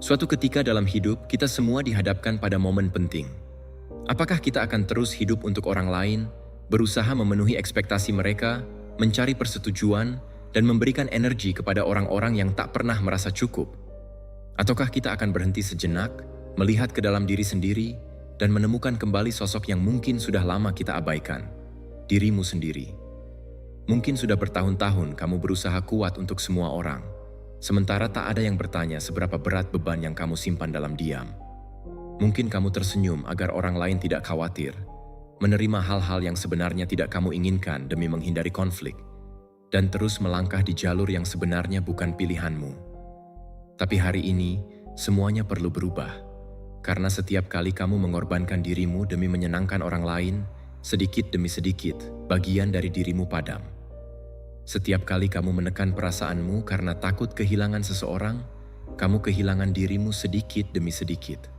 Suatu ketika dalam hidup, kita semua dihadapkan pada momen penting. Apakah kita akan terus hidup untuk orang lain, berusaha memenuhi ekspektasi mereka, mencari persetujuan, dan memberikan energi kepada orang-orang yang tak pernah merasa cukup? Ataukah kita akan berhenti sejenak, melihat ke dalam diri sendiri, dan menemukan kembali sosok yang mungkin sudah lama kita abaikan, dirimu sendiri? Mungkin sudah bertahun-tahun kamu berusaha kuat untuk semua orang, sementara tak ada yang bertanya seberapa berat beban yang kamu simpan dalam diam. Mungkin kamu tersenyum agar orang lain tidak khawatir, menerima hal-hal yang sebenarnya tidak kamu inginkan demi menghindari konflik, dan terus melangkah di jalur yang sebenarnya bukan pilihanmu. Tapi hari ini, semuanya perlu berubah. Karena setiap kali kamu mengorbankan dirimu demi menyenangkan orang lain, sedikit demi sedikit, bagian dari dirimu padam. Setiap kali kamu menekan perasaanmu karena takut kehilangan seseorang, kamu kehilangan dirimu sedikit demi sedikit.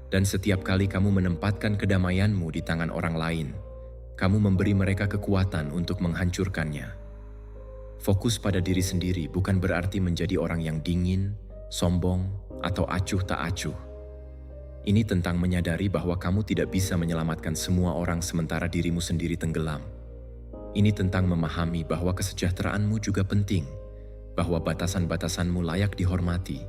Dan setiap kali kamu menempatkan kedamaianmu di tangan orang lain, kamu memberi mereka kekuatan untuk menghancurkannya. Fokus pada diri sendiri bukan berarti menjadi orang yang dingin, sombong, atau acuh tak acuh. Ini tentang menyadari bahwa kamu tidak bisa menyelamatkan semua orang sementara dirimu sendiri tenggelam. Ini tentang memahami bahwa kesejahteraanmu juga penting, bahwa batasan-batasanmu layak dihormati,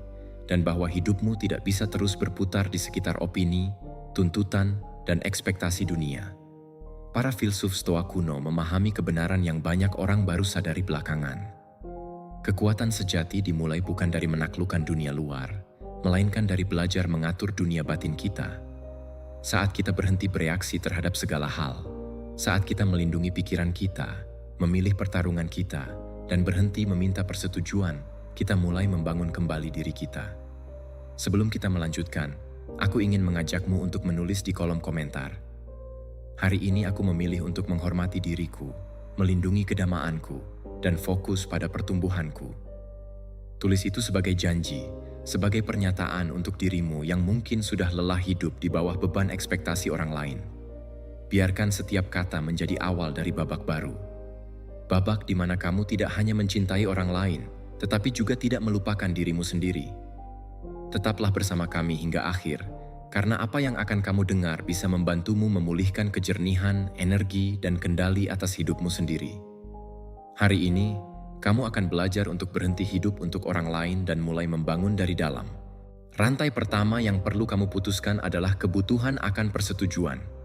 dan bahwa hidupmu tidak bisa terus berputar di sekitar opini, tuntutan, dan ekspektasi dunia. Para filsuf Stoa kuno memahami kebenaran yang banyak orang baru sadari belakangan. Kekuatan sejati dimulai bukan dari menaklukkan dunia luar, melainkan dari belajar mengatur dunia batin kita. Saat kita berhenti bereaksi terhadap segala hal, saat kita melindungi pikiran kita, memilih pertarungan kita, dan berhenti meminta persetujuan, kita mulai membangun kembali diri kita. Sebelum kita melanjutkan, aku ingin mengajakmu untuk menulis di kolom komentar. Hari ini aku memilih untuk menghormati diriku, melindungi kedamaanku, dan fokus pada pertumbuhanku. Tulis itu sebagai janji, sebagai pernyataan untuk dirimu yang mungkin sudah lelah hidup di bawah beban ekspektasi orang lain. Biarkan setiap kata menjadi awal dari babak baru. Babak di mana kamu tidak hanya mencintai orang lain, tetapi juga tidak melupakan dirimu sendiri. Tetaplah bersama kami hingga akhir, karena apa yang akan kamu dengar bisa membantumu memulihkan kejernihan, energi, dan kendali atas hidupmu sendiri. Hari ini, kamu akan belajar untuk berhenti hidup untuk orang lain dan mulai membangun dari dalam. Rantai pertama yang perlu kamu putuskan adalah kebutuhan akan persetujuan.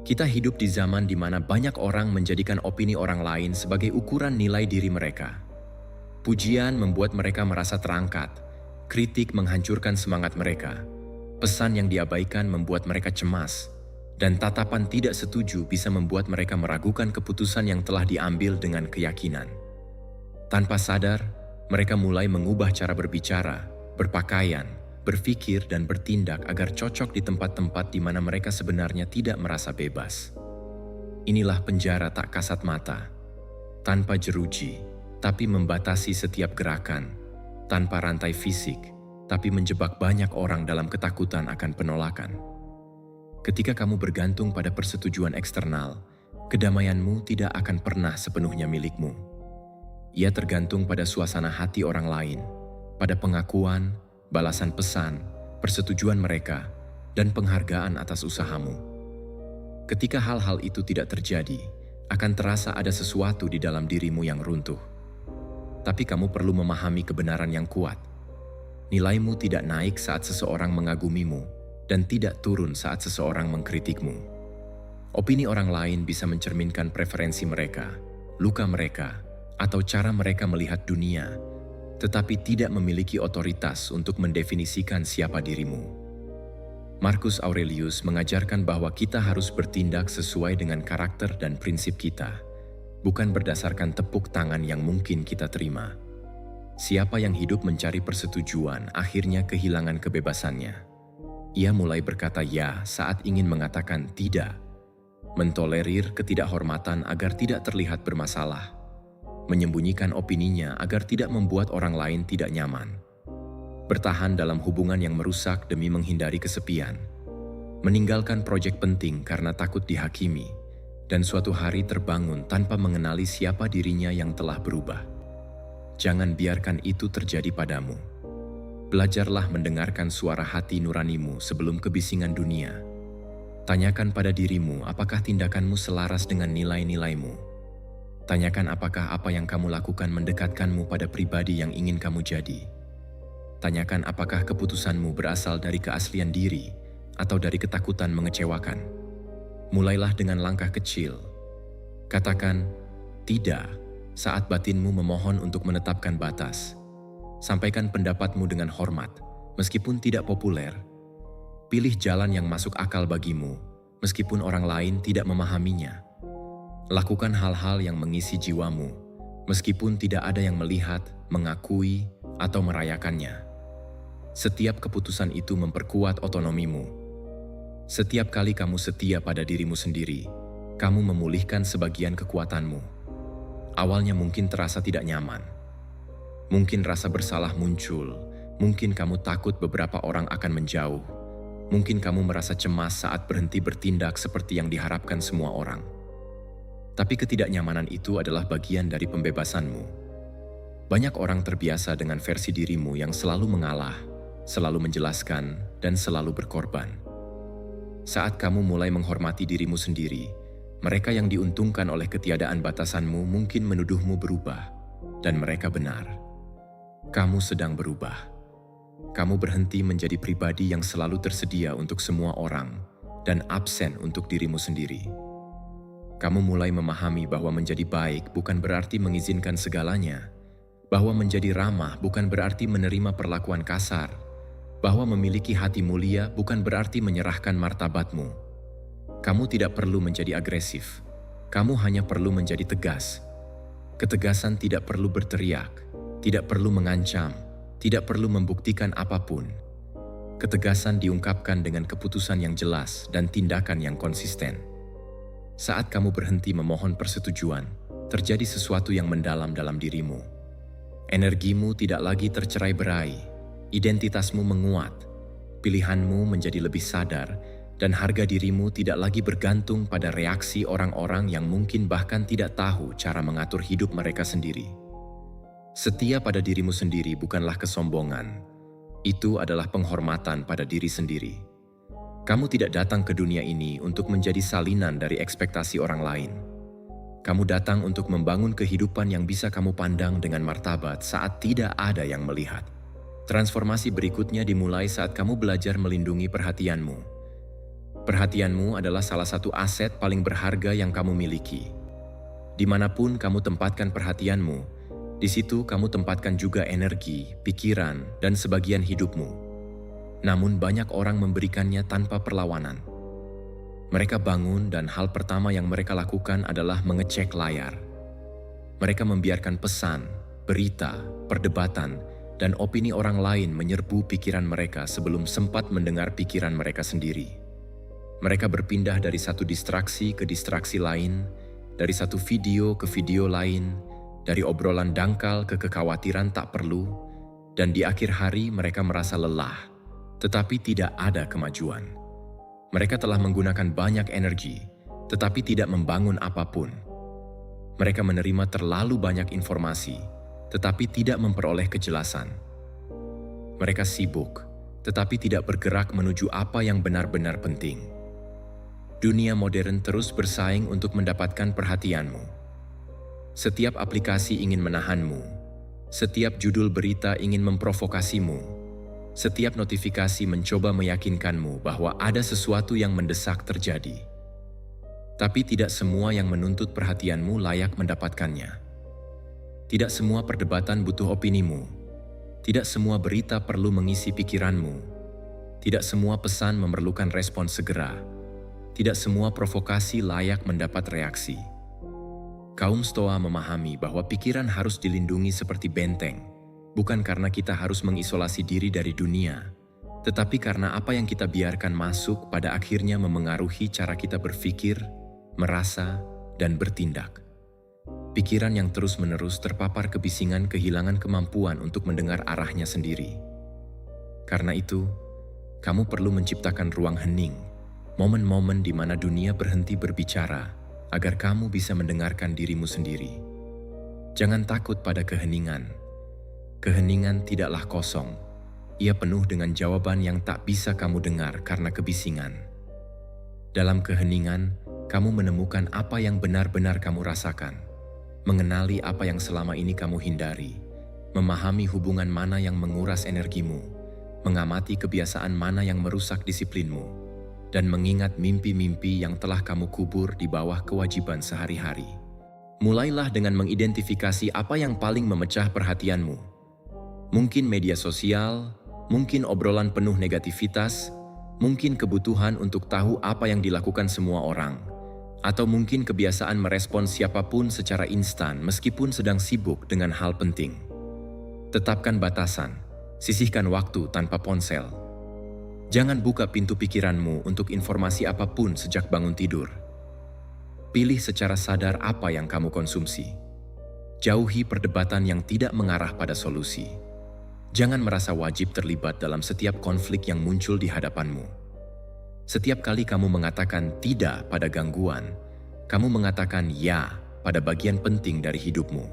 Kita hidup di zaman di mana banyak orang menjadikan opini orang lain sebagai ukuran nilai diri mereka. Pujian membuat mereka merasa terangkat, kritik menghancurkan semangat mereka, pesan yang diabaikan membuat mereka cemas, dan tatapan tidak setuju bisa membuat mereka meragukan keputusan yang telah diambil dengan keyakinan. Tanpa sadar, mereka mulai mengubah cara berbicara, berpakaian, berpikir, dan bertindak agar cocok di tempat-tempat di mana mereka sebenarnya tidak merasa bebas. Inilah penjara tak kasat mata, tanpa jeruji, tapi membatasi setiap gerakan, tanpa rantai fisik, tapi menjebak banyak orang dalam ketakutan akan penolakan. Ketika kamu bergantung pada persetujuan eksternal, kedamaianmu tidak akan pernah sepenuhnya milikmu. Ia tergantung pada suasana hati orang lain, pada pengakuan, balasan pesan, persetujuan mereka, dan penghargaan atas usahamu. Ketika hal-hal itu tidak terjadi, akan terasa ada sesuatu di dalam dirimu yang runtuh. Tapi kamu perlu memahami kebenaran yang kuat. Nilaimu tidak naik saat seseorang mengagumimu, dan tidak turun saat seseorang mengkritikmu. Opini orang lain bisa mencerminkan preferensi mereka, luka mereka, atau cara mereka melihat dunia, tetapi tidak memiliki otoritas untuk mendefinisikan siapa dirimu. Marcus Aurelius mengajarkan bahwa kita harus bertindak sesuai dengan karakter dan prinsip kita, bukan berdasarkan tepuk tangan yang mungkin kita terima. Siapa yang hidup mencari persetujuan akhirnya kehilangan kebebasannya. Ia mulai berkata ya saat ingin mengatakan tidak, mentolerir ketidakhormatan agar tidak terlihat bermasalah, menyembunyikan opininya agar tidak membuat orang lain tidak nyaman, bertahan dalam hubungan yang merusak demi menghindari kesepian, meninggalkan proyek penting karena takut dihakimi, dan suatu hari terbangun tanpa mengenali siapa dirinya yang telah berubah. Jangan biarkan itu terjadi padamu. Belajarlah mendengarkan suara hati nuranimu sebelum kebisingan dunia. Tanyakan pada dirimu apakah tindakanmu selaras dengan nilai-nilaimu. Tanyakan apakah apa yang kamu lakukan mendekatkanmu pada pribadi yang ingin kamu jadi. Tanyakan apakah keputusanmu berasal dari keaslian diri atau dari ketakutan mengecewakan. Mulailah dengan langkah kecil. Katakan, tidak, saat batinmu memohon untuk menetapkan batas. Sampaikan pendapatmu dengan hormat, meskipun tidak populer. Pilih jalan yang masuk akal bagimu, meskipun orang lain tidak memahaminya. Lakukan hal-hal yang mengisi jiwamu, meskipun tidak ada yang melihat, mengakui, atau merayakannya. Setiap keputusan itu memperkuat otonomimu. Setiap kali kamu setia pada dirimu sendiri, kamu memulihkan sebagian kekuatanmu. Awalnya mungkin terasa tidak nyaman. Mungkin rasa bersalah muncul, mungkin kamu takut beberapa orang akan menjauh, mungkin kamu merasa cemas saat berhenti bertindak seperti yang diharapkan semua orang. Tapi ketidaknyamanan itu adalah bagian dari pembebasanmu. Banyak orang terbiasa dengan versi dirimu yang selalu mengalah, selalu menjelaskan, dan selalu berkorban. Saat kamu mulai menghormati dirimu sendiri, mereka yang diuntungkan oleh ketiadaan batasanmu mungkin menuduhmu berubah, dan mereka benar. Kamu sedang berubah. Kamu berhenti menjadi pribadi yang selalu tersedia untuk semua orang dan absen untuk dirimu sendiri. Kamu mulai memahami bahwa menjadi baik bukan berarti mengizinkan segalanya, bahwa menjadi ramah bukan berarti menerima perlakuan kasar, bahwa memiliki hati mulia bukan berarti menyerahkan martabatmu. Kamu tidak perlu menjadi agresif, kamu hanya perlu menjadi tegas. Ketegasan tidak perlu berteriak, tidak perlu mengancam, tidak perlu membuktikan apapun. Ketegasan diungkapkan dengan keputusan yang jelas dan tindakan yang konsisten. Saat kamu berhenti memohon persetujuan, terjadi sesuatu yang mendalam dalam dirimu. Energimu tidak lagi tercerai-berai, identitasmu menguat, pilihanmu menjadi lebih sadar, dan harga dirimu tidak lagi bergantung pada reaksi orang-orang yang mungkin bahkan tidak tahu cara mengatur hidup mereka sendiri. Setia pada dirimu sendiri bukanlah kesombongan. Itu adalah penghormatan pada diri sendiri. Kamu tidak datang ke dunia ini untuk menjadi salinan dari ekspektasi orang lain. Kamu datang untuk membangun kehidupan yang bisa kamu pandang dengan martabat saat tidak ada yang melihat. Transformasi berikutnya dimulai saat kamu belajar melindungi perhatianmu. Perhatianmu adalah salah satu aset paling berharga yang kamu miliki. Dimanapun kamu tempatkan perhatianmu, di situ kamu tempatkan juga energi, pikiran, dan sebagian hidupmu. Namun banyak orang memberikannya tanpa perlawanan. Mereka bangun dan hal pertama yang mereka lakukan adalah mengecek layar. Mereka membiarkan pesan, berita, perdebatan, dan opini orang lain menyerbu pikiran mereka sebelum sempat mendengar pikiran mereka sendiri. Mereka berpindah dari satu distraksi ke distraksi lain, dari satu video ke video lain, dari obrolan dangkal ke kekhawatiran tak perlu, dan di akhir hari mereka merasa lelah, tetapi tidak ada kemajuan. Mereka telah menggunakan banyak energi, tetapi tidak membangun apapun. Mereka menerima terlalu banyak informasi, tetapi tidak memperoleh kejelasan. Mereka sibuk, tetapi tidak bergerak menuju apa yang benar-benar penting. Dunia modern terus bersaing untuk mendapatkan perhatianmu. Setiap aplikasi ingin menahanmu. Setiap judul berita ingin memprovokasimu. Setiap notifikasi mencoba meyakinkanmu bahwa ada sesuatu yang mendesak terjadi. Tapi tidak semua yang menuntut perhatianmu layak mendapatkannya. Tidak semua perdebatan butuh opinimu. Tidak semua berita perlu mengisi pikiranmu. Tidak semua pesan memerlukan respon segera. Tidak semua provokasi layak mendapat reaksi. Kaum Stoa memahami bahwa pikiran harus dilindungi seperti benteng, bukan karena kita harus mengisolasi diri dari dunia, tetapi karena apa yang kita biarkan masuk pada akhirnya memengaruhi cara kita berpikir, merasa, dan bertindak. Pikiran yang terus-menerus terpapar kebisingan kehilangan kemampuan untuk mendengar arahnya sendiri. Karena itu, kamu perlu menciptakan ruang hening, momen-momen di mana dunia berhenti berbicara, agar kamu bisa mendengarkan dirimu sendiri. Jangan takut pada keheningan. Keheningan tidaklah kosong. Ia penuh dengan jawaban yang tak bisa kamu dengar karena kebisingan. Dalam keheningan, kamu menemukan apa yang benar-benar kamu rasakan, mengenali apa yang selama ini kamu hindari, memahami hubungan mana yang menguras energimu, mengamati kebiasaan mana yang merusak disiplinmu, dan mengingat mimpi-mimpi yang telah kamu kubur di bawah kewajiban sehari-hari. Mulailah dengan mengidentifikasi apa yang paling memecah perhatianmu. Mungkin media sosial, mungkin obrolan penuh negativitas, mungkin kebutuhan untuk tahu apa yang dilakukan semua orang, atau mungkin kebiasaan merespons siapapun secara instan meskipun sedang sibuk dengan hal penting. Tetapkan batasan, sisihkan waktu tanpa ponsel. Jangan buka pintu pikiranmu untuk informasi apapun sejak bangun tidur. Pilih secara sadar apa yang kamu konsumsi. Jauhi perdebatan yang tidak mengarah pada solusi. Jangan merasa wajib terlibat dalam setiap konflik yang muncul di hadapanmu. Setiap kali kamu mengatakan tidak pada gangguan, kamu mengatakan ya pada bagian penting dari hidupmu.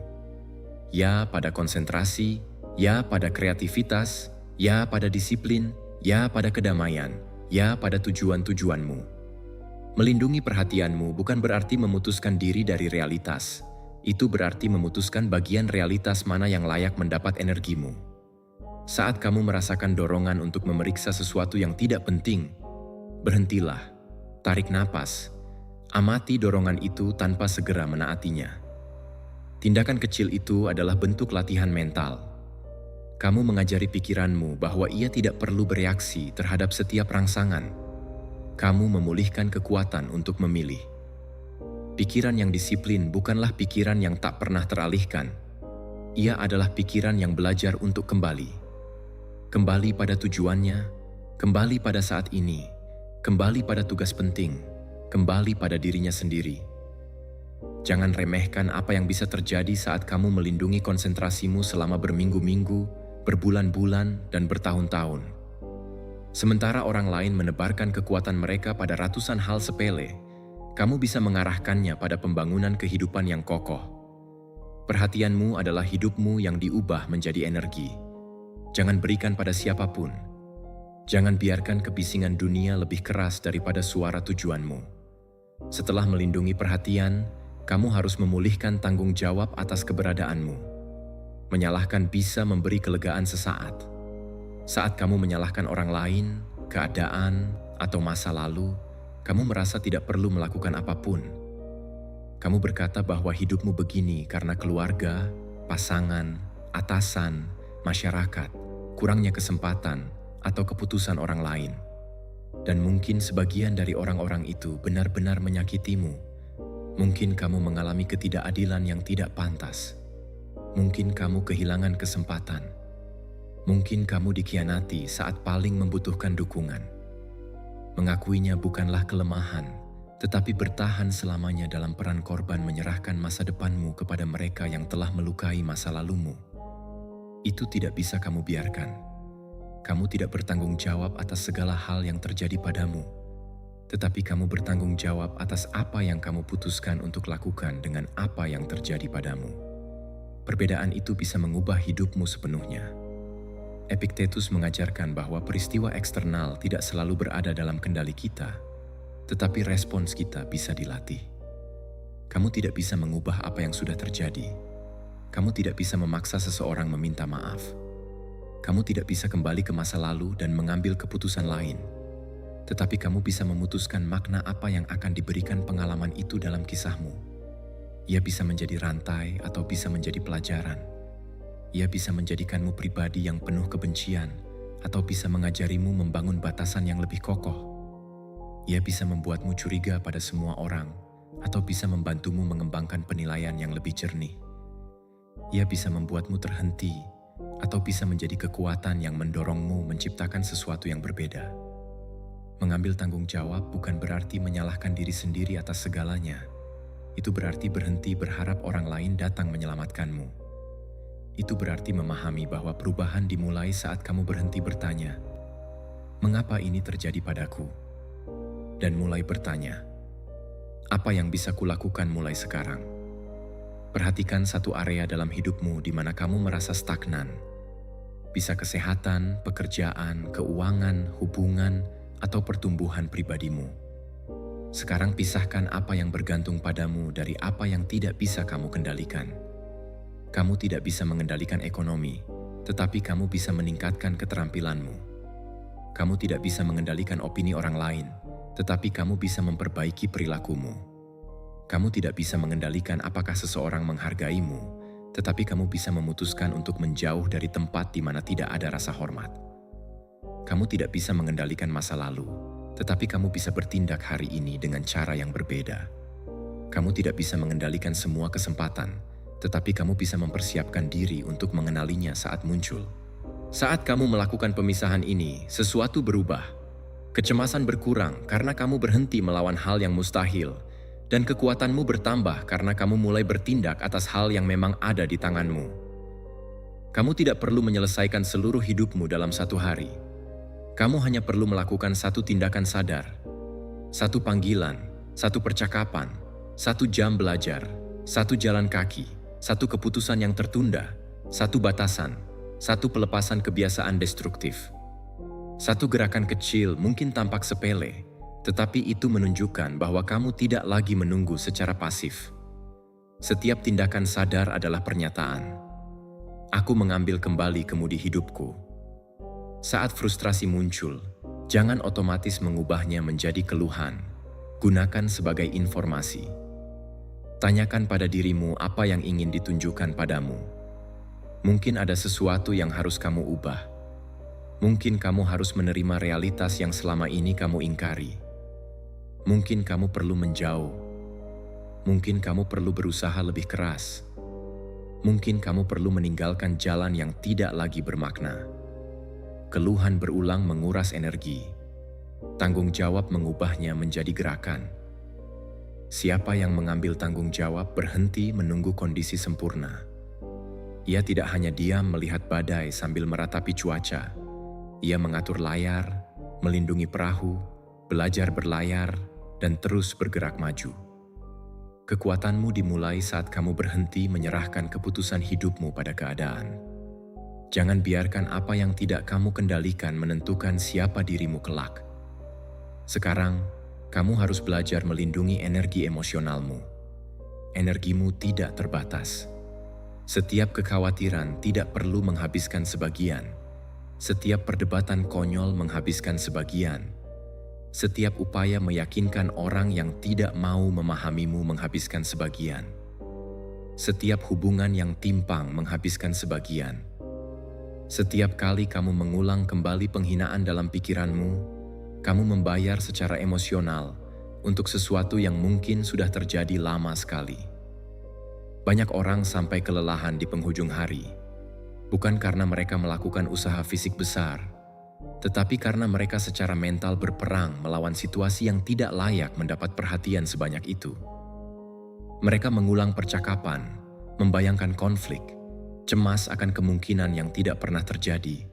Ya pada konsentrasi, ya pada kreativitas, ya pada disiplin, ya pada kedamaian, ya pada tujuan-tujuanmu. Melindungi perhatianmu bukan berarti memutuskan diri dari realitas. Itu berarti memutuskan bagian realitas mana yang layak mendapat energimu. Saat kamu merasakan dorongan untuk memeriksa sesuatu yang tidak penting, berhentilah, tarik napas, amati dorongan itu tanpa segera menaatinya. Tindakan kecil itu adalah bentuk latihan mental. Kamu mengajari pikiranmu bahwa ia tidak perlu bereaksi terhadap setiap rangsangan. Kamu memulihkan kekuatan untuk memilih. Pikiran yang disiplin bukanlah pikiran yang tak pernah teralihkan. Ia adalah pikiran yang belajar untuk kembali. Kembali pada tujuannya, kembali pada saat ini, kembali pada tugas penting, kembali pada dirinya sendiri. Jangan remehkan apa yang bisa terjadi saat kamu melindungi konsentrasimu selama berminggu-minggu, berbulan-bulan, dan bertahun-tahun. Sementara orang lain menebarkan kekuatan mereka pada ratusan hal sepele, kamu bisa mengarahkannya pada pembangunan kehidupan yang kokoh. Perhatianmu adalah hidupmu yang diubah menjadi energi. Jangan berikan pada siapapun. Jangan biarkan kebisingan dunia lebih keras daripada suara tujuanmu. Setelah melindungi perhatian, kamu harus memulihkan tanggung jawab atas keberadaanmu. Menyalahkan bisa memberi kelegaan sesaat. Saat kamu menyalahkan orang lain, keadaan, atau masa lalu, kamu merasa tidak perlu melakukan apapun. Kamu berkata bahwa hidupmu begini karena keluarga, pasangan, atasan, masyarakat, kurangnya kesempatan, atau keputusan orang lain. Dan mungkin sebagian dari orang-orang itu benar-benar menyakitimu. Mungkin kamu mengalami ketidakadilan yang tidak pantas. Mungkin kamu kehilangan kesempatan. Mungkin kamu dikhianati saat paling membutuhkan dukungan. Mengakuinya bukanlah kelemahan, tetapi bertahan selamanya dalam peran korban menyerahkan masa depanmu kepada mereka yang telah melukai masa lalumu. Itu tidak bisa kamu biarkan. Kamu tidak bertanggung jawab atas segala hal yang terjadi padamu, tetapi kamu bertanggung jawab atas apa yang kamu putuskan untuk lakukan dengan apa yang terjadi padamu. Perbedaan itu bisa mengubah hidupmu sepenuhnya. Epictetus mengajarkan bahwa peristiwa eksternal tidak selalu berada dalam kendali kita, tetapi respons kita bisa dilatih. Kamu tidak bisa mengubah apa yang sudah terjadi. Kamu tidak bisa memaksa seseorang meminta maaf. Kamu tidak bisa kembali ke masa lalu dan mengambil keputusan lain. Tetapi kamu bisa memutuskan makna apa yang akan diberikan pengalaman itu dalam kisahmu. Ia bisa menjadi rantai atau bisa menjadi pelajaran. Ia bisa menjadikanmu pribadi yang penuh kebencian atau bisa mengajarimu membangun batasan yang lebih kokoh. Ia bisa membuatmu curiga pada semua orang atau bisa membantumu mengembangkan penilaian yang lebih jernih. Ia bisa membuatmu terhenti atau bisa menjadi kekuatan yang mendorongmu menciptakan sesuatu yang berbeda. Mengambil tanggung jawab bukan berarti menyalahkan diri sendiri atas segalanya. Itu berarti berhenti berharap orang lain datang menyelamatkanmu. Itu berarti memahami bahwa perubahan dimulai saat kamu berhenti bertanya, "Mengapa ini terjadi padaku?" Dan mulai bertanya, "Apa yang bisa kulakukan mulai sekarang?" Perhatikan satu area dalam hidupmu di mana kamu merasa stagnan. Bisa kesehatan, pekerjaan, keuangan, hubungan, atau pertumbuhan pribadimu. Sekarang pisahkan apa yang bergantung padamu dari apa yang tidak bisa kamu kendalikan. Kamu tidak bisa mengendalikan ekonomi, tetapi kamu bisa meningkatkan keterampilanmu. Kamu tidak bisa mengendalikan opini orang lain, tetapi kamu bisa memperbaiki perilakumu. Kamu tidak bisa mengendalikan apakah seseorang menghargaimu, tetapi kamu bisa memutuskan untuk menjauh dari tempat di mana tidak ada rasa hormat. Kamu tidak bisa mengendalikan masa lalu, tetapi kamu bisa bertindak hari ini dengan cara yang berbeda. Kamu tidak bisa mengendalikan semua kesempatan, tetapi kamu bisa mempersiapkan diri untuk mengenalinya saat muncul. Saat kamu melakukan pemisahan ini, sesuatu berubah. Kecemasan berkurang karena kamu berhenti melawan hal yang mustahil, dan kekuatanmu bertambah karena kamu mulai bertindak atas hal yang memang ada di tanganmu. Kamu tidak perlu menyelesaikan seluruh hidupmu dalam satu hari. Kamu hanya perlu melakukan satu tindakan sadar, satu panggilan, satu percakapan, satu jam belajar, satu jalan kaki, satu keputusan yang tertunda, satu batasan, satu pelepasan kebiasaan destruktif. Satu gerakan kecil mungkin tampak sepele, tetapi itu menunjukkan bahwa kamu tidak lagi menunggu secara pasif. Setiap tindakan sadar adalah pernyataan. Aku mengambil kembali kemudi hidupku. Saat frustrasi muncul, jangan otomatis mengubahnya menjadi keluhan. Gunakan sebagai informasi. Tanyakan pada dirimu apa yang ingin ditunjukkan padamu. Mungkin ada sesuatu yang harus kamu ubah. Mungkin kamu harus menerima realitas yang selama ini kamu ingkari. Mungkin kamu perlu menjauh. Mungkin kamu perlu berusaha lebih keras. Mungkin kamu perlu meninggalkan jalan yang tidak lagi bermakna. Keluhan berulang menguras energi. Tanggung jawab mengubahnya menjadi gerakan. Siapa yang mengambil tanggung jawab berhenti menunggu kondisi sempurna. Ia tidak hanya diam melihat badai sambil meratapi cuaca. Ia mengatur layar, melindungi perahu, belajar berlayar, dan terus bergerak maju. Kekuatanmu dimulai saat kamu berhenti menyerahkan keputusan hidupmu pada keadaan. Jangan biarkan apa yang tidak kamu kendalikan menentukan siapa dirimu kelak. Sekarang, kamu harus belajar melindungi energi emosionalmu. Energimu tidak terbatas. Setiap kekhawatiran tidak perlu menghabiskan sebagian. Setiap perdebatan konyol menghabiskan sebagian. Setiap upaya meyakinkan orang yang tidak mau memahamimu menghabiskan sebagian. Setiap hubungan yang timpang menghabiskan sebagian. Setiap kali kamu mengulang kembali penghinaan dalam pikiranmu, kamu membayar secara emosional untuk sesuatu yang mungkin sudah terjadi lama sekali. Banyak orang sampai kelelahan di penghujung hari, bukan karena mereka melakukan usaha fisik besar, tetapi karena mereka secara mental berperang melawan situasi yang tidak layak mendapat perhatian sebanyak itu. Mereka mengulang percakapan, membayangkan konflik, cemas akan kemungkinan yang tidak pernah terjadi,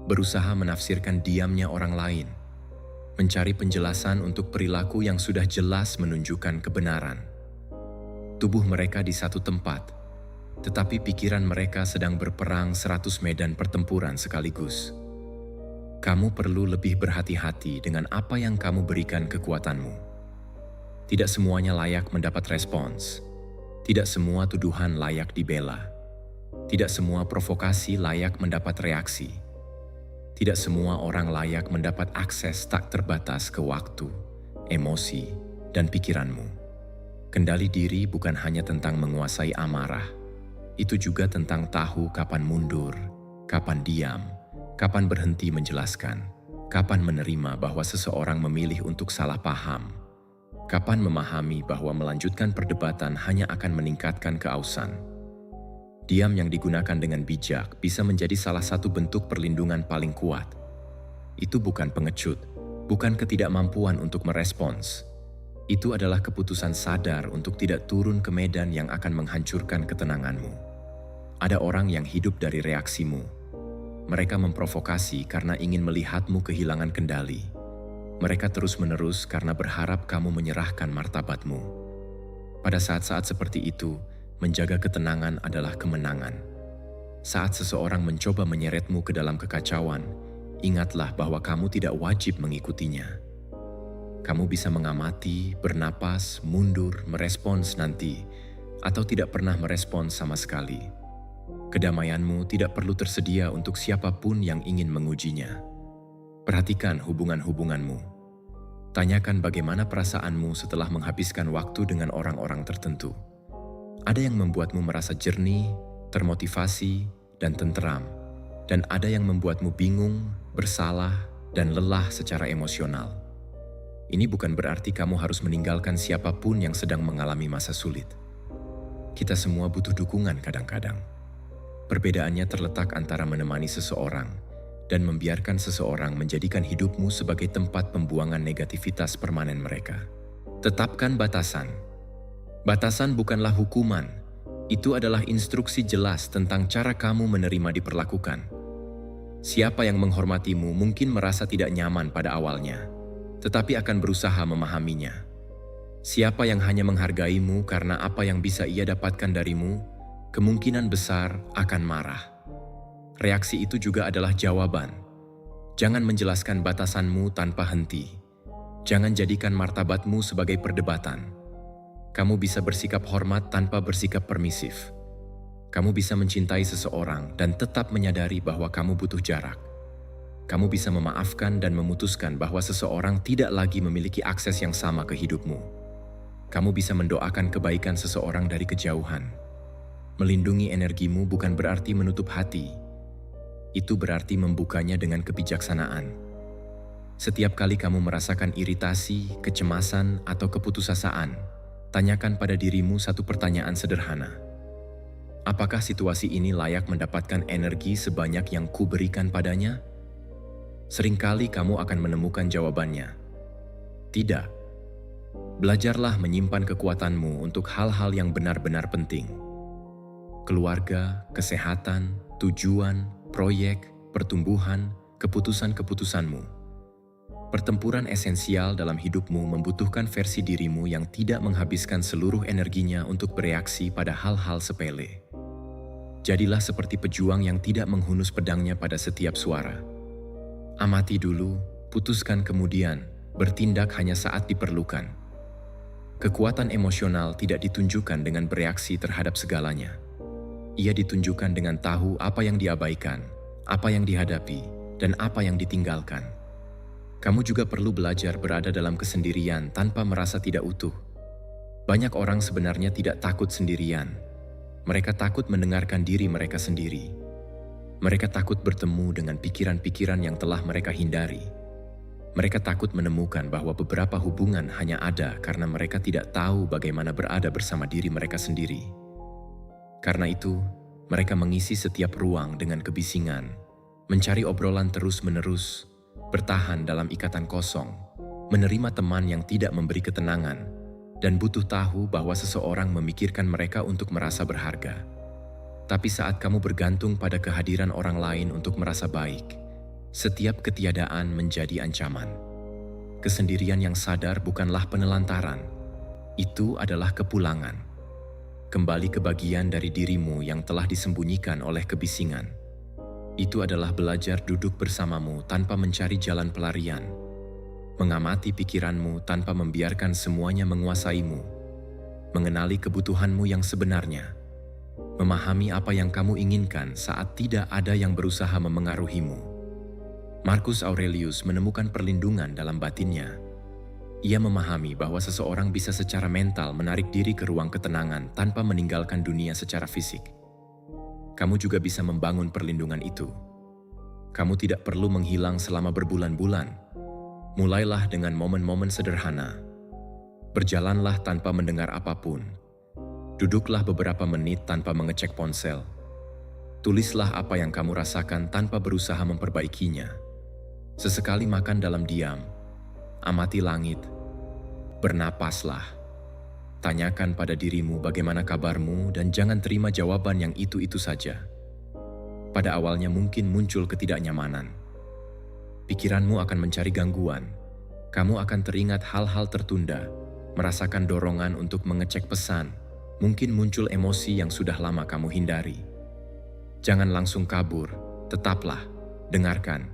berusaha menafsirkan diamnya orang lain, mencari penjelasan untuk perilaku yang sudah jelas menunjukkan kebenaran. Tubuh mereka di satu tempat, tetapi pikiran mereka sedang berperang 100 medan pertempuran sekaligus. Kamu perlu lebih berhati-hati dengan apa yang kamu berikan kekuatanmu. Tidak semuanya layak mendapat respons. Tidak semua tuduhan layak dibela. Tidak semua provokasi layak mendapat reaksi. Tidak semua orang layak mendapat akses tak terbatas ke waktu, emosi, dan pikiranmu. Kendali diri bukan hanya tentang menguasai amarah. Itu juga tentang tahu kapan mundur, kapan diam, kapan berhenti menjelaskan, kapan menerima bahwa seseorang memilih untuk salah paham, kapan memahami bahwa melanjutkan perdebatan hanya akan meningkatkan keausan. Diam yang digunakan dengan bijak bisa menjadi salah satu bentuk perlindungan paling kuat. Itu bukan pengecut, bukan ketidakmampuan untuk merespons. Itu adalah keputusan sadar untuk tidak turun ke medan yang akan menghancurkan ketenanganmu. Ada orang yang hidup dari reaksimu. Mereka memprovokasi karena ingin melihatmu kehilangan kendali. Mereka terus-menerus karena berharap kamu menyerahkan martabatmu. Pada saat-saat seperti itu, menjaga ketenangan adalah kemenangan. Saat seseorang mencoba menyeretmu ke dalam kekacauan, ingatlah bahwa kamu tidak wajib mengikutinya. Kamu bisa mengamati, bernapas, mundur, merespons nanti, atau tidak pernah merespons sama sekali. Kedamaianmu tidak perlu tersedia untuk siapapun yang ingin mengujinya. Perhatikan hubungan-hubunganmu. Tanyakan bagaimana perasaanmu setelah menghabiskan waktu dengan orang-orang tertentu. Ada yang membuatmu merasa jernih, termotivasi, dan tenteram. Dan ada yang membuatmu bingung, bersalah, dan lelah secara emosional. Ini bukan berarti kamu harus meninggalkan siapapun yang sedang mengalami masa sulit. Kita semua butuh dukungan kadang-kadang. Perbedaannya terletak antara menemani seseorang dan membiarkan seseorang menjadikan hidupmu sebagai tempat pembuangan negativitas permanen mereka. Tetapkan batasan. Batasan bukanlah hukuman. Itu adalah instruksi jelas tentang cara kamu menerima diperlakukan. Siapa yang menghormatimu mungkin merasa tidak nyaman pada awalnya, tetapi akan berusaha memahaminya. Siapa yang hanya menghargaimu karena apa yang bisa ia dapatkan darimu, kemungkinan besar akan marah. Reaksi itu juga adalah jawaban. Jangan menjelaskan batasanmu tanpa henti. Jangan jadikan martabatmu sebagai perdebatan. Kamu bisa bersikap hormat tanpa bersikap permisif. Kamu bisa mencintai seseorang dan tetap menyadari bahwa kamu butuh jarak. Kamu bisa memaafkan dan memutuskan bahwa seseorang tidak lagi memiliki akses yang sama ke hidupmu. Kamu bisa mendoakan kebaikan seseorang dari kejauhan. Melindungi energimu bukan berarti menutup hati. Itu berarti membukanya dengan kebijaksanaan. Setiap kali kamu merasakan iritasi, kecemasan, atau keputusasaan, tanyakan pada dirimu satu pertanyaan sederhana. Apakah situasi ini layak mendapatkan energi sebanyak yang kuberikan padanya? Seringkali kamu akan menemukan jawabannya. Tidak. Belajarlah menyimpan kekuatanmu untuk hal-hal yang benar-benar penting. Keluarga, kesehatan, tujuan, proyek, pertumbuhan, keputusan-keputusanmu. Pertempuran esensial dalam hidupmu membutuhkan versi dirimu yang tidak menghabiskan seluruh energinya untuk bereaksi pada hal-hal sepele. Jadilah seperti pejuang yang tidak menghunus pedangnya pada setiap suara. Amati dulu, putuskan kemudian, bertindak hanya saat diperlukan. Kekuatan emosional tidak ditunjukkan dengan bereaksi terhadap segalanya. Ia ditunjukkan dengan tahu apa yang diabaikan, apa yang dihadapi, dan apa yang ditinggalkan. Kamu juga perlu belajar berada dalam kesendirian tanpa merasa tidak utuh. Banyak orang sebenarnya tidak takut sendirian. Mereka takut mendengarkan diri mereka sendiri. Mereka takut bertemu dengan pikiran-pikiran yang telah mereka hindari. Mereka takut menemukan bahwa beberapa hubungan hanya ada karena mereka tidak tahu bagaimana berada bersama diri mereka sendiri. Karena itu, mereka mengisi setiap ruang dengan kebisingan, mencari obrolan terus-menerus, bertahan dalam ikatan kosong, menerima teman yang tidak memberi ketenangan, dan butuh tahu bahwa seseorang memikirkan mereka untuk merasa berharga. Tapi saat kamu bergantung pada kehadiran orang lain untuk merasa baik, setiap ketiadaan menjadi ancaman. Kesendirian yang sadar bukanlah penelantaran, itu adalah kepulangan. Kembali ke bagian dari dirimu yang telah disembunyikan oleh kebisingan. Itu adalah belajar duduk bersamamu tanpa mencari jalan pelarian, mengamati pikiranmu tanpa membiarkan semuanya menguasaimu, mengenali kebutuhanmu yang sebenarnya, memahami apa yang kamu inginkan saat tidak ada yang berusaha memengaruhimu. Marcus Aurelius menemukan perlindungan dalam batinnya. Ia memahami bahwa seseorang bisa secara mental menarik diri ke ruang ketenangan tanpa meninggalkan dunia secara fisik. Kamu juga bisa membangun perlindungan itu. Kamu tidak perlu menghilang selama berbulan-bulan. Mulailah dengan momen-momen sederhana. Berjalanlah tanpa mendengar apapun. Duduklah beberapa menit tanpa mengecek ponsel. Tulislah apa yang kamu rasakan tanpa berusaha memperbaikinya. Sesekali makan dalam diam. Amati langit. Bernapaslah. Tanyakan pada dirimu bagaimana kabarmu dan jangan terima jawaban yang itu-itu saja. Pada awalnya mungkin muncul ketidaknyamanan. Pikiranmu akan mencari gangguan. Kamu akan teringat hal-hal tertunda, merasakan dorongan untuk mengecek pesan, mungkin muncul emosi yang sudah lama kamu hindari. Jangan langsung kabur, tetaplah, dengarkan.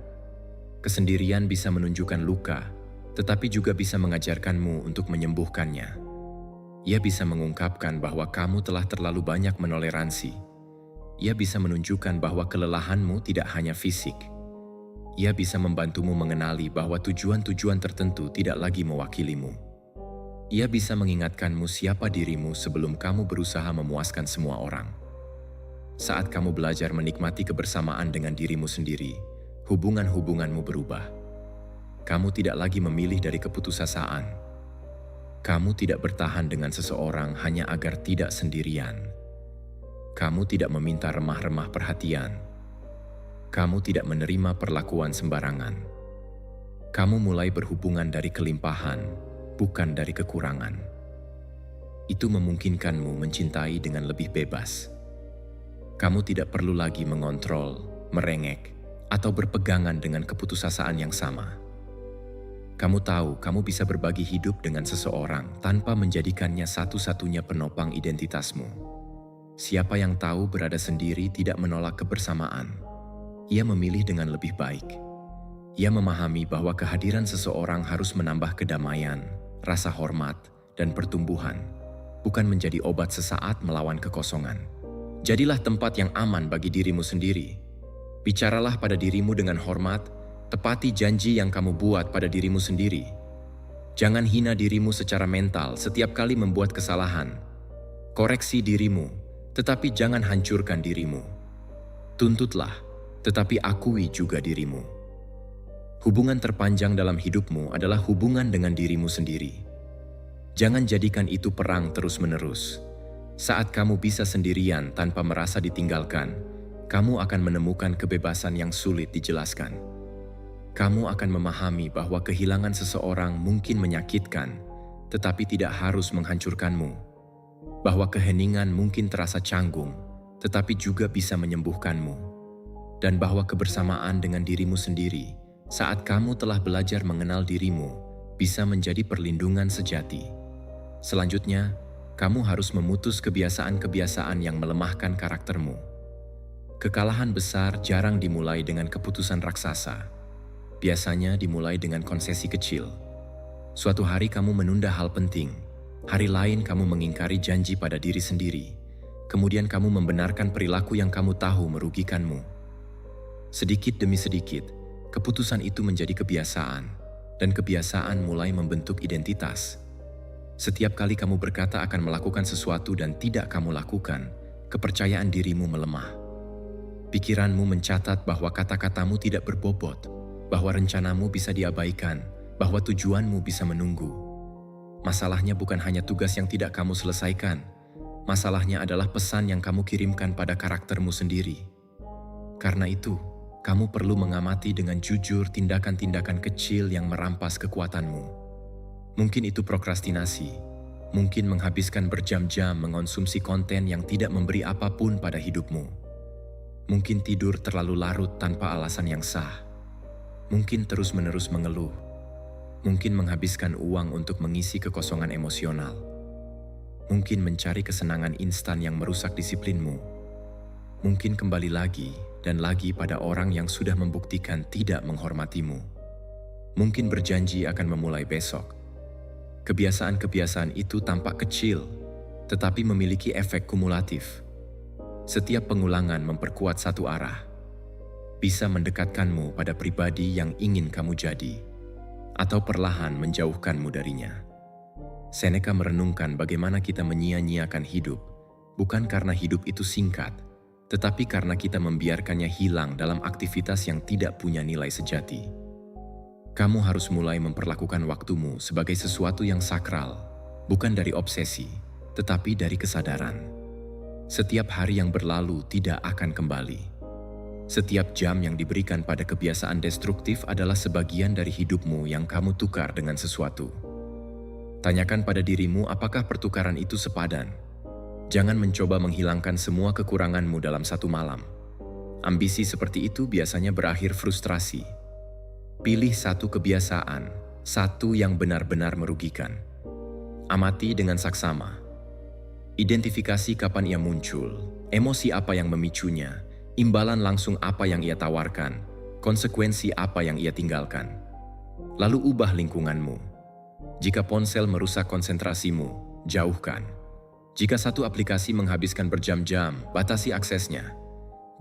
Kesendirian bisa menunjukkan luka, tetapi juga bisa mengajarkanmu untuk menyembuhkannya. Ia bisa mengungkapkan bahwa kamu telah terlalu banyak menoleransi. Ia bisa menunjukkan bahwa kelelahanmu tidak hanya fisik. Ia bisa membantumu mengenali bahwa tujuan-tujuan tertentu tidak lagi mewakilimu. Ia bisa mengingatkanmu siapa dirimu sebelum kamu berusaha memuaskan semua orang. Saat kamu belajar menikmati kebersamaan dengan dirimu sendiri, hubungan-hubunganmu berubah. Kamu tidak lagi memilih dari keputusasaan. Kamu tidak bertahan dengan seseorang hanya agar tidak sendirian. Kamu tidak meminta remah-remah perhatian. Kamu tidak menerima perlakuan sembarangan. Kamu mulai berhubungan dari kelimpahan, bukan dari kekurangan. Itu memungkinkanmu mencintai dengan lebih bebas. Kamu tidak perlu lagi mengontrol, merengek, atau berpegangan dengan keputusasaan yang sama. Kamu tahu kamu bisa berbagi hidup dengan seseorang tanpa menjadikannya satu-satunya penopang identitasmu. Siapa yang tahu berada sendiri tidak menolak kebersamaan. Ia memilih dengan lebih baik. Ia memahami bahwa kehadiran seseorang harus menambah kedamaian, rasa hormat, dan pertumbuhan, bukan menjadi obat sesaat melawan kekosongan. Jadilah tempat yang aman bagi dirimu sendiri. Bicaralah pada dirimu dengan hormat, tepati janji yang kamu buat pada dirimu sendiri. Jangan hina dirimu secara mental setiap kali membuat kesalahan. Koreksi dirimu, tetapi jangan hancurkan dirimu. Tuntutlah, tetapi akui juga dirimu. Hubungan terpanjang dalam hidupmu adalah hubungan dengan dirimu sendiri. Jangan jadikan itu perang terus-menerus. Saat kamu bisa sendirian tanpa merasa ditinggalkan, kamu akan menemukan kebebasan yang sulit dijelaskan. Kamu akan memahami bahwa kehilangan seseorang mungkin menyakitkan, tetapi tidak harus menghancurkanmu. Bahwa keheningan mungkin terasa canggung, tetapi juga bisa menyembuhkanmu. Dan bahwa kebersamaan dengan dirimu sendiri, saat kamu telah belajar mengenal dirimu, bisa menjadi perlindungan sejati. Selanjutnya, kamu harus memutus kebiasaan-kebiasaan yang melemahkan karaktermu. Kekalahan besar jarang dimulai dengan keputusan raksasa. Biasanya dimulai dengan konsesi kecil. Suatu hari kamu menunda hal penting, hari lain kamu mengingkari janji pada diri sendiri, kemudian kamu membenarkan perilaku yang kamu tahu merugikanmu. Sedikit demi sedikit, keputusan itu menjadi kebiasaan, dan kebiasaan mulai membentuk identitas. Setiap kali kamu berkata akan melakukan sesuatu dan tidak kamu lakukan, kepercayaan dirimu melemah. Pikiranmu mencatat bahwa kata-katamu tidak berbobot, bahwa rencanamu bisa diabaikan, bahwa tujuanmu bisa menunggu. Masalahnya bukan hanya tugas yang tidak kamu selesaikan, masalahnya adalah pesan yang kamu kirimkan pada karaktermu sendiri. Karena itu, kamu perlu mengamati dengan jujur tindakan-tindakan kecil yang merampas kekuatanmu. Mungkin itu prokrastinasi, mungkin menghabiskan berjam-jam mengonsumsi konten yang tidak memberi apapun pada hidupmu. Mungkin tidur terlalu larut tanpa alasan yang sah. Mungkin terus-menerus mengeluh. Mungkin menghabiskan uang untuk mengisi kekosongan emosional. Mungkin mencari kesenangan instan yang merusak disiplinmu. Mungkin kembali lagi dan lagi pada orang yang sudah membuktikan tidak menghormatimu. Mungkin berjanji akan memulai besok. Kebiasaan-kebiasaan itu tampak kecil, tetapi memiliki efek kumulatif. Setiap pengulangan memperkuat satu arah. Bisa mendekatkanmu pada pribadi yang ingin kamu jadi, atau perlahan menjauhkanmu darinya. Seneca merenungkan bagaimana kita menyia-nyiakan hidup, bukan karena hidup itu singkat, tetapi karena kita membiarkannya hilang dalam aktivitas yang tidak punya nilai sejati. Kamu harus mulai memperlakukan waktumu sebagai sesuatu yang sakral, bukan dari obsesi, tetapi dari kesadaran. Setiap hari yang berlalu tidak akan kembali. Setiap jam yang diberikan pada kebiasaan destruktif adalah sebagian dari hidupmu yang kamu tukar dengan sesuatu. Tanyakan pada dirimu apakah pertukaran itu sepadan. Jangan mencoba menghilangkan semua kekuranganmu dalam satu malam. Ambisi seperti itu biasanya berakhir frustrasi. Pilih satu kebiasaan, satu yang benar-benar merugikan. Amati dengan saksama. Identifikasi kapan ia muncul, emosi apa yang memicunya, Imbalan langsung apa yang ia tawarkan, konsekuensi apa yang ia tinggalkan. Lalu ubah lingkunganmu. Jika ponsel merusak konsentrasimu, jauhkan. Jika satu aplikasi menghabiskan berjam-jam, batasi aksesnya.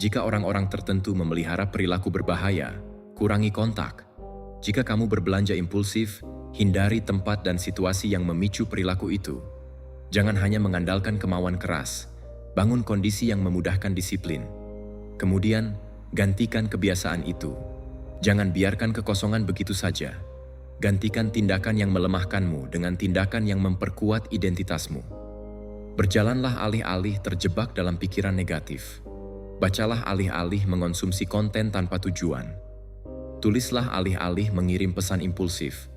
Jika orang-orang tertentu memelihara perilaku berbahaya, kurangi kontak. Jika kamu berbelanja impulsif, hindari tempat dan situasi yang memicu perilaku itu. Jangan hanya mengandalkan kemauan keras, bangun kondisi yang memudahkan disiplin. Kemudian, gantikan kebiasaan itu. Jangan biarkan kekosongan begitu saja. Gantikan tindakan yang melemahkanmu dengan tindakan yang memperkuat identitasmu. Berjalanlah alih-alih terjebak dalam pikiran negatif. Bacalah alih-alih mengonsumsi konten tanpa tujuan. Tulislah alih-alih mengirim pesan impulsif.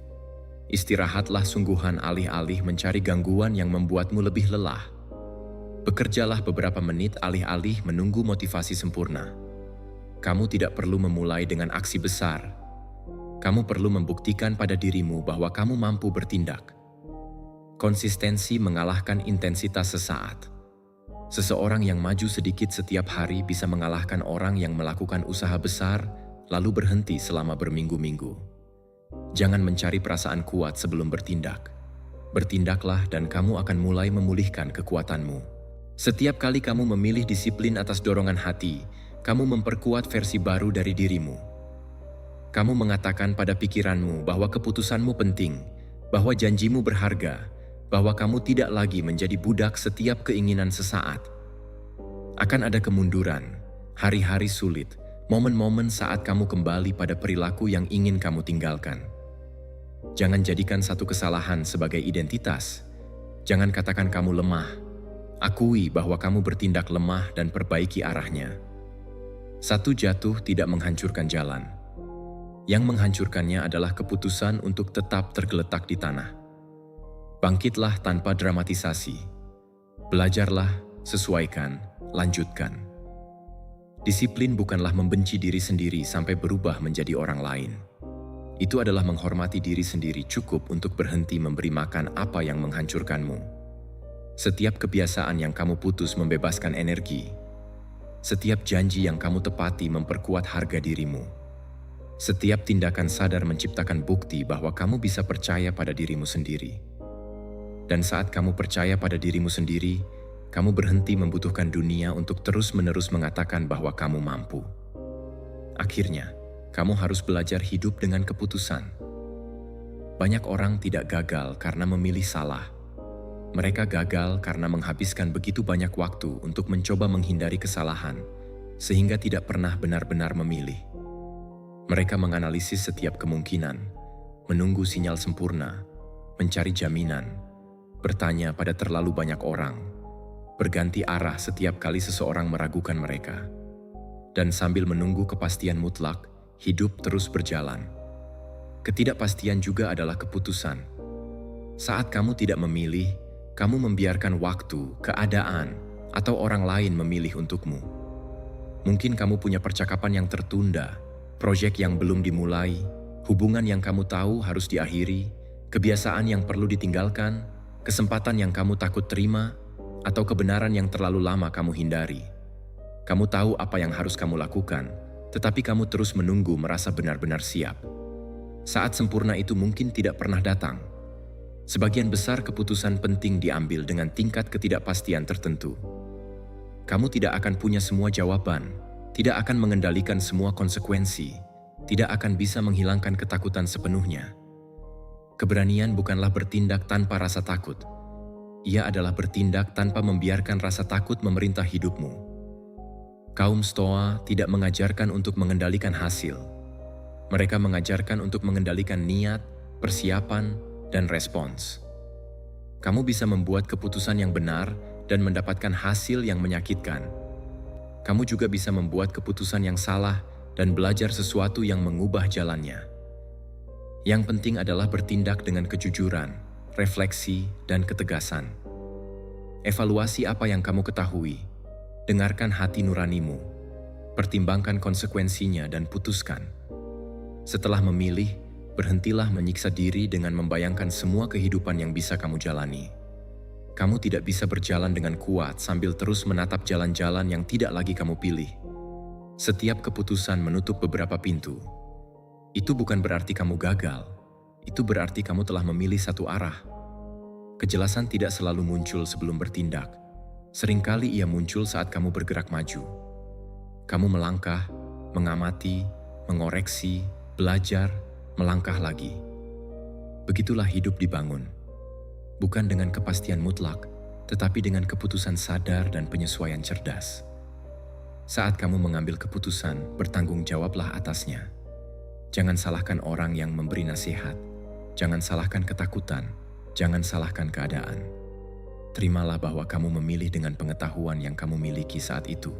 Istirahatlah sungguhan alih-alih mencari gangguan yang membuatmu lebih lelah. Bekerjalah beberapa menit alih-alih menunggu motivasi sempurna. Kamu tidak perlu memulai dengan aksi besar. Kamu perlu membuktikan pada dirimu bahwa kamu mampu bertindak. Konsistensi mengalahkan intensitas sesaat. Seseorang yang maju sedikit setiap hari bisa mengalahkan orang yang melakukan usaha besar lalu berhenti selama berminggu-minggu. Jangan mencari perasaan kuat sebelum bertindak. Bertindaklah dan kamu akan mulai memulihkan kekuatanmu. Setiap kali kamu memilih disiplin atas dorongan hati, kamu memperkuat versi baru dari dirimu. Kamu mengatakan pada pikiranmu bahwa keputusanmu penting, bahwa janjimu berharga, bahwa kamu tidak lagi menjadi budak setiap keinginan sesaat. Akan ada kemunduran, hari-hari sulit, momen-momen saat kamu kembali pada perilaku yang ingin kamu tinggalkan. Jangan jadikan satu kesalahan sebagai identitas. Jangan katakan kamu lemah. Akui bahwa kamu bertindak lemah dan perbaiki arahnya. Satu jatuh tidak menghancurkan jalan. Yang menghancurkannya adalah keputusan untuk tetap tergeletak di tanah. Bangkitlah tanpa dramatisasi. Belajarlah, sesuaikan, lanjutkan. Disiplin bukanlah membenci diri sendiri sampai berubah menjadi orang lain. Itu adalah menghormati diri sendiri cukup untuk berhenti memberi makan apa yang menghancurkanmu. Setiap kebiasaan yang kamu putus membebaskan energi. Setiap janji yang kamu tepati memperkuat harga dirimu. Setiap tindakan sadar menciptakan bukti bahwa kamu bisa percaya pada dirimu sendiri. Dan saat kamu percaya pada dirimu sendiri, kamu berhenti membutuhkan dunia untuk terus-menerus mengatakan bahwa kamu mampu. Akhirnya, kamu harus belajar hidup dengan keputusan. Banyak orang tidak gagal karena memilih salah. Mereka gagal karena menghabiskan begitu banyak waktu untuk mencoba menghindari kesalahan, sehingga tidak pernah benar-benar memilih. Mereka menganalisis setiap kemungkinan, menunggu sinyal sempurna, mencari jaminan, bertanya pada terlalu banyak orang, berganti arah setiap kali seseorang meragukan mereka. Dan sambil menunggu kepastian mutlak, hidup terus berjalan. Ketidakpastian juga adalah keputusan. Saat kamu tidak memilih, kamu membiarkan waktu, keadaan, atau orang lain memilih untukmu. Mungkin kamu punya percakapan yang tertunda, proyek yang belum dimulai, hubungan yang kamu tahu harus diakhiri, kebiasaan yang perlu ditinggalkan, kesempatan yang kamu takut terima, atau kebenaran yang terlalu lama kamu hindari. Kamu tahu apa yang harus kamu lakukan, tetapi kamu terus menunggu merasa benar-benar siap. Saat sempurna itu mungkin tidak pernah datang. Sebagian besar keputusan penting diambil dengan tingkat ketidakpastian tertentu. Kamu tidak akan punya semua jawaban, tidak akan mengendalikan semua konsekuensi, tidak akan bisa menghilangkan ketakutan sepenuhnya. Keberanian bukanlah bertindak tanpa rasa takut. Ia adalah bertindak tanpa membiarkan rasa takut memerintah hidupmu. Kaum Stoa tidak mengajarkan untuk mengendalikan hasil. Mereka mengajarkan untuk mengendalikan niat, persiapan, dan respons. Kamu bisa membuat keputusan yang benar dan mendapatkan hasil yang menyakitkan. Kamu juga bisa membuat keputusan yang salah dan belajar sesuatu yang mengubah jalannya. Yang penting adalah bertindak dengan kejujuran, refleksi, dan ketegasan. Evaluasi apa yang kamu ketahui, dengarkan hati nuranimu, pertimbangkan konsekuensinya dan putuskan. Setelah memilih, berhentilah menyiksa diri dengan membayangkan semua kehidupan yang bisa kamu jalani. Kamu tidak bisa berjalan dengan kuat sambil terus menatap jalan-jalan yang tidak lagi kamu pilih. Setiap keputusan menutup beberapa pintu. Itu bukan berarti kamu gagal. Itu berarti kamu telah memilih satu arah. Kejelasan tidak selalu muncul sebelum bertindak. Seringkali ia muncul saat kamu bergerak maju. Kamu melangkah, mengamati, mengoreksi, belajar, melangkah lagi. Begitulah hidup dibangun. Bukan dengan kepastian mutlak, tetapi dengan keputusan sadar dan penyesuaian cerdas. Saat kamu mengambil keputusan, bertanggung jawablah atasnya. Jangan salahkan orang yang memberi nasihat. Jangan salahkan ketakutan. Jangan salahkan keadaan. Terimalah bahwa kamu memilih dengan pengetahuan yang kamu miliki saat itu.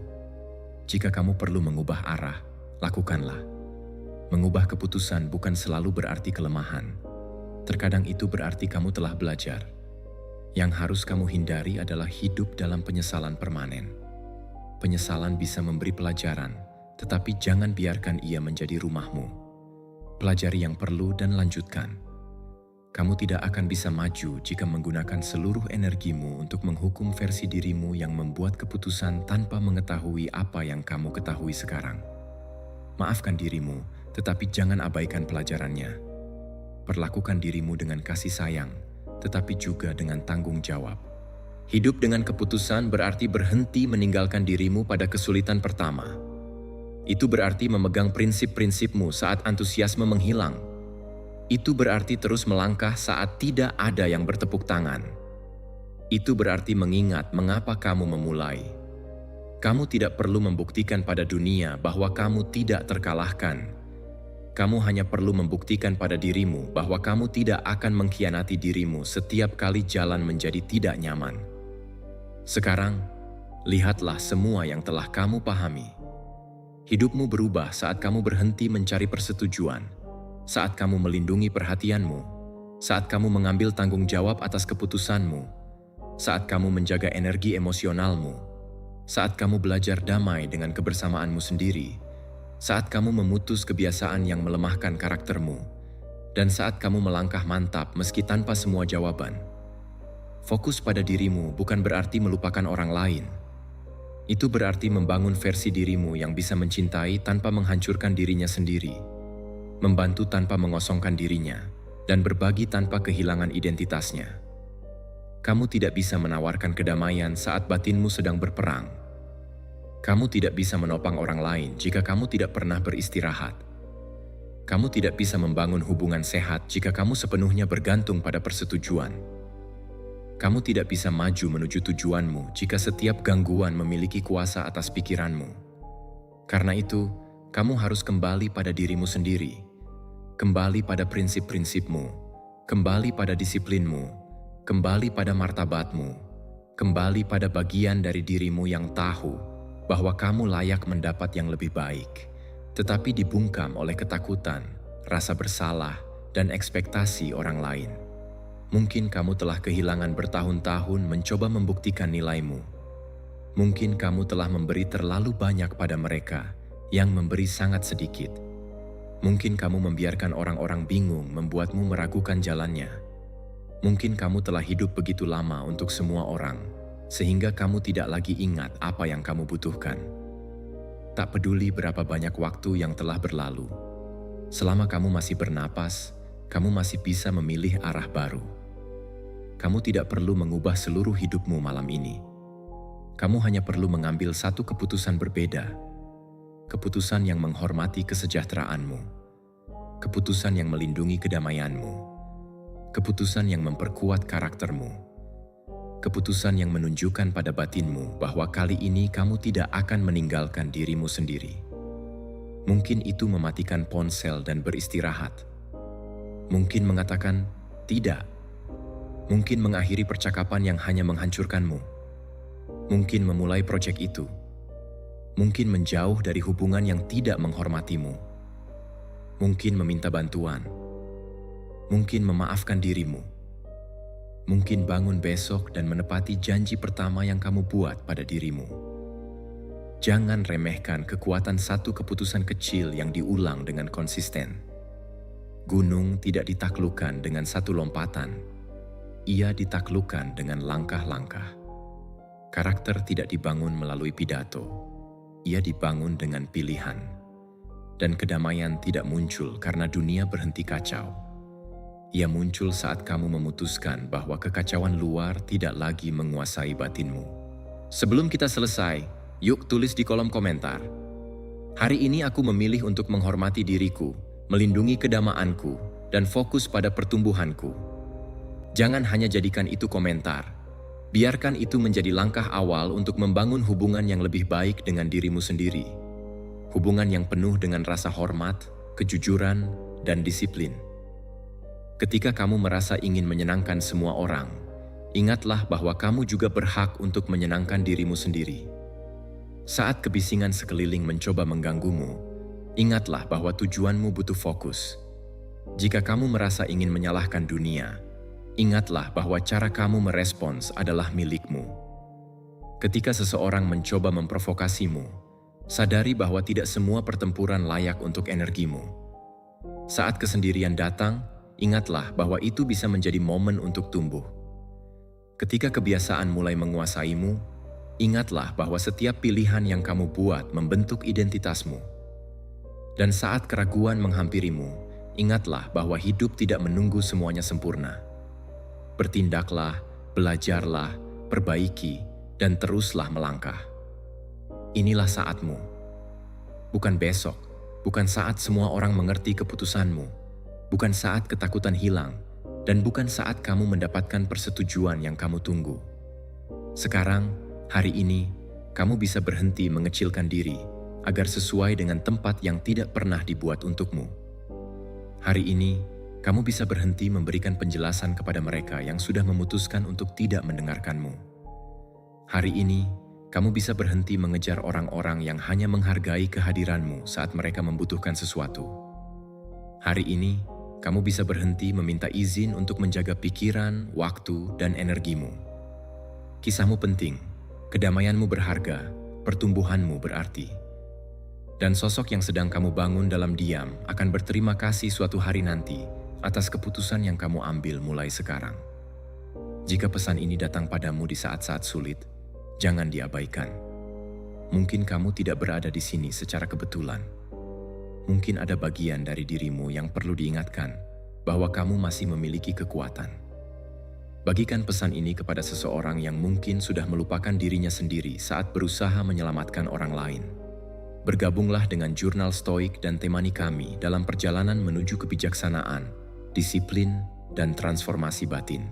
Jika kamu perlu mengubah arah, lakukanlah. Mengubah keputusan bukan selalu berarti kelemahan. Terkadang itu berarti kamu telah belajar. Yang harus kamu hindari adalah hidup dalam penyesalan permanen. Penyesalan bisa memberi pelajaran, tetapi jangan biarkan ia menjadi rumahmu. Pelajari yang perlu dan lanjutkan. Kamu tidak akan bisa maju jika menggunakan seluruh energimu untuk menghukum versi dirimu yang membuat keputusan tanpa mengetahui apa yang kamu ketahui sekarang. Maafkan dirimu, tetapi jangan abaikan pelajarannya. Perlakukan dirimu dengan kasih sayang, tetapi juga dengan tanggung jawab. Hidup dengan keputusan berarti berhenti meninggalkan dirimu pada kesulitan pertama. Itu berarti memegang prinsip-prinsipmu saat antusiasme menghilang. Itu berarti terus melangkah saat tidak ada yang bertepuk tangan. Itu berarti mengingat mengapa kamu memulai. Kamu tidak perlu membuktikan pada dunia bahwa kamu tidak terkalahkan. Kamu hanya perlu membuktikan pada dirimu bahwa kamu tidak akan mengkhianati dirimu setiap kali jalan menjadi tidak nyaman. Sekarang, lihatlah semua yang telah kamu pahami. Hidupmu berubah saat kamu berhenti mencari persetujuan, saat kamu melindungi perhatianmu, saat kamu mengambil tanggung jawab atas keputusanmu, saat kamu menjaga energi emosionalmu, saat kamu belajar damai dengan kebersamaanmu sendiri, saat kamu memutus kebiasaan yang melemahkan karaktermu, dan saat kamu melangkah mantap meski tanpa semua jawaban. Fokus pada dirimu bukan berarti melupakan orang lain. Itu berarti membangun versi dirimu yang bisa mencintai tanpa menghancurkan dirinya sendiri, membantu tanpa mengosongkan dirinya, dan berbagi tanpa kehilangan identitasnya. Kamu tidak bisa menawarkan kedamaian saat batinmu sedang berperang. Kamu tidak bisa menopang orang lain jika kamu tidak pernah beristirahat. Kamu tidak bisa membangun hubungan sehat jika kamu sepenuhnya bergantung pada persetujuan. Kamu tidak bisa maju menuju tujuanmu jika setiap gangguan memiliki kuasa atas pikiranmu. Karena itu, kamu harus kembali pada dirimu sendiri, kembali pada prinsip-prinsipmu, kembali pada disiplinmu, kembali pada martabatmu, kembali pada bagian dari dirimu yang tahu bahwa kamu layak mendapat yang lebih baik, tetapi dibungkam oleh ketakutan, rasa bersalah, dan ekspektasi orang lain. Mungkin kamu telah kehilangan bertahun-tahun mencoba membuktikan nilaimu. Mungkin kamu telah memberi terlalu banyak pada mereka yang memberi sangat sedikit. Mungkin kamu membiarkan orang-orang bingung membuatmu meragukan jalannya. Mungkin kamu telah hidup begitu lama untuk semua orang, sehingga kamu tidak lagi ingat apa yang kamu butuhkan. Tak peduli berapa banyak waktu yang telah berlalu. Selama kamu masih bernapas, kamu masih bisa memilih arah baru. Kamu tidak perlu mengubah seluruh hidupmu malam ini. Kamu hanya perlu mengambil satu keputusan berbeda. Keputusan yang menghormati kesejahteraanmu. Keputusan yang melindungi kedamaianmu. Keputusan yang memperkuat karaktermu. Keputusan yang menunjukkan pada batinmu bahwa kali ini kamu tidak akan meninggalkan dirimu sendiri. Mungkin itu mematikan ponsel dan beristirahat. Mungkin mengatakan tidak. Mungkin mengakhiri percakapan yang hanya menghancurkanmu. Mungkin memulai proyek itu. Mungkin menjauh dari hubungan yang tidak menghormatimu. Mungkin meminta bantuan. Mungkin memaafkan dirimu. Mungkin bangun besok dan menepati janji pertama yang kamu buat pada dirimu. Jangan remehkan kekuatan satu keputusan kecil yang diulang dengan konsisten. Gunung tidak ditaklukkan dengan satu lompatan. Ia ditaklukkan dengan langkah-langkah. Karakter tidak dibangun melalui pidato. ia dibangun dengan pilihan. Dan kedamaian tidak muncul karena dunia berhenti kacau. Ia muncul saat kamu memutuskan bahwa kekacauan luar tidak lagi menguasai batinmu. Sebelum kita selesai, yuk tulis di kolom komentar. Hari ini aku memilih untuk menghormati diriku, melindungi kedamaanku, dan fokus pada pertumbuhanku. Jangan hanya jadikan itu komentar. Biarkan itu menjadi langkah awal untuk membangun hubungan yang lebih baik dengan dirimu sendiri. Hubungan yang penuh dengan rasa hormat, kejujuran, dan disiplin. Ketika kamu merasa ingin menyenangkan semua orang, ingatlah bahwa kamu juga berhak untuk menyenangkan dirimu sendiri. Saat kebisingan sekeliling mencoba mengganggumu, ingatlah bahwa tujuanmu butuh fokus. Jika kamu merasa ingin menyalahkan dunia, ingatlah bahwa cara kamu merespons adalah milikmu. Ketika seseorang mencoba memprovokasimu, sadari bahwa tidak semua pertempuran layak untuk energimu. Saat kesendirian datang, ingatlah bahwa itu bisa menjadi momen untuk tumbuh. Ketika kebiasaan mulai menguasaimu, ingatlah bahwa setiap pilihan yang kamu buat membentuk identitasmu. Dan saat keraguan menghampirimu, ingatlah bahwa hidup tidak menunggu semuanya sempurna. Bertindaklah, belajarlah, perbaiki, dan teruslah melangkah. Inilah saatmu. Bukan besok, bukan saat semua orang mengerti keputusanmu, bukan saat ketakutan hilang, dan bukan saat kamu mendapatkan persetujuan yang kamu tunggu. Sekarang, hari ini, kamu bisa berhenti mengecilkan diri agar sesuai dengan tempat yang tidak pernah dibuat untukmu. Hari ini, kamu bisa berhenti memberikan penjelasan kepada mereka yang sudah memutuskan untuk tidak mendengarkanmu. Hari ini, kamu bisa berhenti mengejar orang-orang yang hanya menghargai kehadiranmu saat mereka membutuhkan sesuatu. Hari ini, kamu bisa berhenti meminta izin untuk menjaga pikiran, waktu, dan energimu. Kisahmu penting, kedamaianmu berharga, pertumbuhanmu berarti. Dan sosok yang sedang kamu bangun dalam diam akan berterima kasih suatu hari nanti atas keputusan yang kamu ambil mulai sekarang. Jika pesan ini datang padamu di saat-saat sulit, jangan diabaikan. Mungkin kamu tidak berada di sini secara kebetulan. Mungkin ada bagian dari dirimu yang perlu diingatkan bahwa kamu masih memiliki kekuatan. Bagikan pesan ini kepada seseorang yang mungkin sudah melupakan dirinya sendiri saat berusaha menyelamatkan orang lain. Bergabunglah dengan Jurnal Stoik dan temani kami dalam perjalanan menuju kebijaksanaan, disiplin, dan transformasi batin.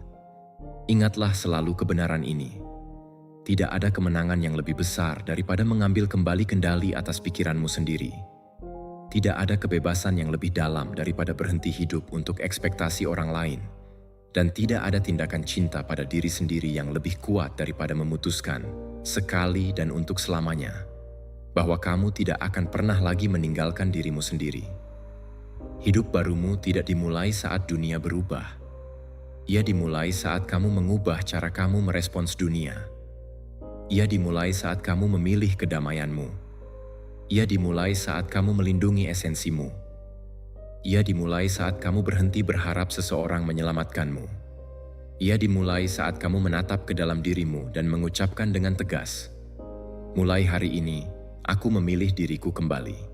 Ingatlah selalu kebenaran ini. Tidak ada kemenangan yang lebih besar daripada mengambil kembali kendali atas pikiranmu sendiri. Tidak ada kebebasan yang lebih dalam daripada berhenti hidup untuk ekspektasi orang lain. Dan tidak ada tindakan cinta pada diri sendiri yang lebih kuat daripada memutuskan, sekali dan untuk selamanya, bahwa kamu tidak akan pernah lagi meninggalkan dirimu sendiri. Hidup barumu tidak dimulai saat dunia berubah. Ia dimulai saat kamu mengubah cara kamu merespons dunia. Ia dimulai saat kamu memilih kedamaianmu. Ia dimulai saat kamu melindungi esensimu. Ia dimulai saat kamu berhenti berharap seseorang menyelamatkanmu. Ia dimulai saat kamu menatap ke dalam dirimu dan mengucapkan dengan tegas, "Mulai hari ini, aku memilih diriku kembali."